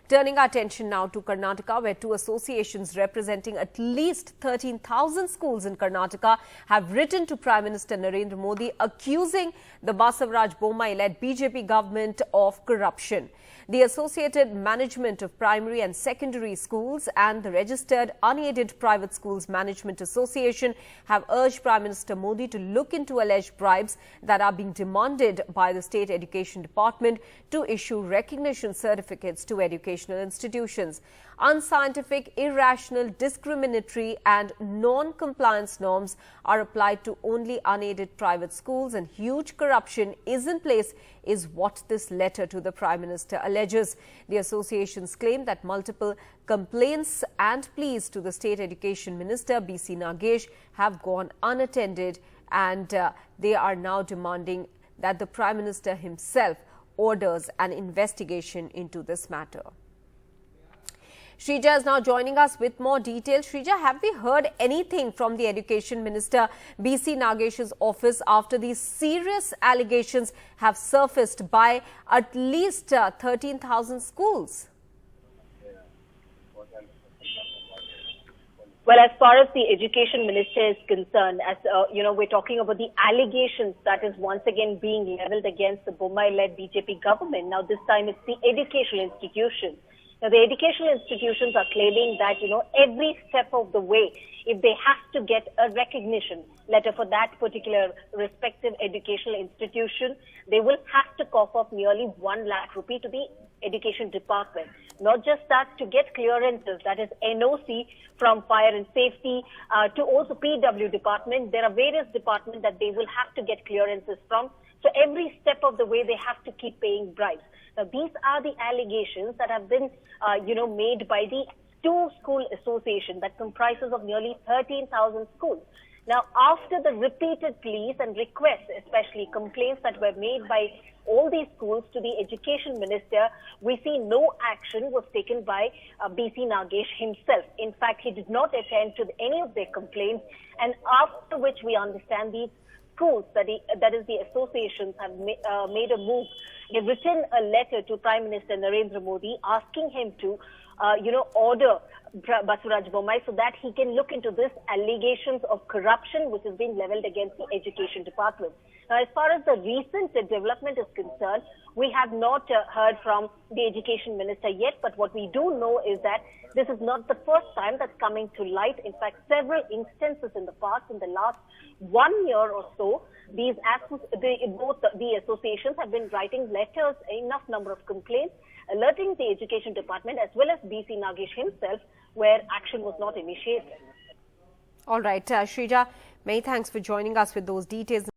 Turning our attention now to Karnataka, where two associations representing at least 13,000 schools in Karnataka have written to Prime Minister Narendra Modi accusing the Basavaraj Bommai-led BJP government of corruption. The Associated Management of Primary and Secondary Schools and the Registered Unaided Private Schools Management Association have urged Prime Minister Modi to look into alleged bribes that are being demanded by the State Education Department to issue recognition certificates to educational institutions. Unscientific, irrational, discriminatory and non-compliance norms are applied to only unaided private schools, and huge corruption is in place is what this letter to the Prime Minister alleges. The associations claim that multiple complaints and pleas to the State Education Minister B.C. Nagesh have gone unattended, and they are now demanding that the Prime Minister himself orders an investigation into this matter. Shrija is now joining us with more details. Shrija, have we heard anything from the Education Minister B.C. Nagesh's office after these serious allegations have surfaced by at least 13,000 schools? Well, as far as the Education Minister is concerned, as we're talking about the allegations that is once again being leveled against the Bommai-led BJP government. Now, this time it's the educational institutions. Now, the educational institutions are claiming that, every step of the way, if they have to get a recognition letter for that particular respective educational institution, they will have to cough up nearly 1 lakh rupee to the Education Department. Not just that, to get clearances, that is NOC from Fire and Safety to also PW Department. There are various departments that they will have to get clearances from. So every step of the way, they have to keep paying bribes. Now, these are the allegations that have been, made by the two school association that comprises of nearly 13,000 schools. Now, after the repeated pleas and requests, especially complaints that were made by all these schools to the Education Minister, we see no action was taken by B.C. Nagesh himself. In fact, he did not attend to any of their complaints, and after which we understand these schools, that is the associations, have made a move. They've written a letter to Prime Minister Narendra Modi asking him to, order Basavaraj Bommai so that he can look into this allegations of corruption which has been leveled against the Education Department. Now, as far as the recent development is concerned, we have not heard from the Education Minister yet, but what we do know is that this is not the first time that's coming to light. In fact, several instances in the past, in the last 1 year or so, both the associations have been writing letters, enough number of complaints, alerting the Education Department as well as B.C. Nagesh himself, where action was not initiated. All right, Shrija, many thanks for joining us with those details.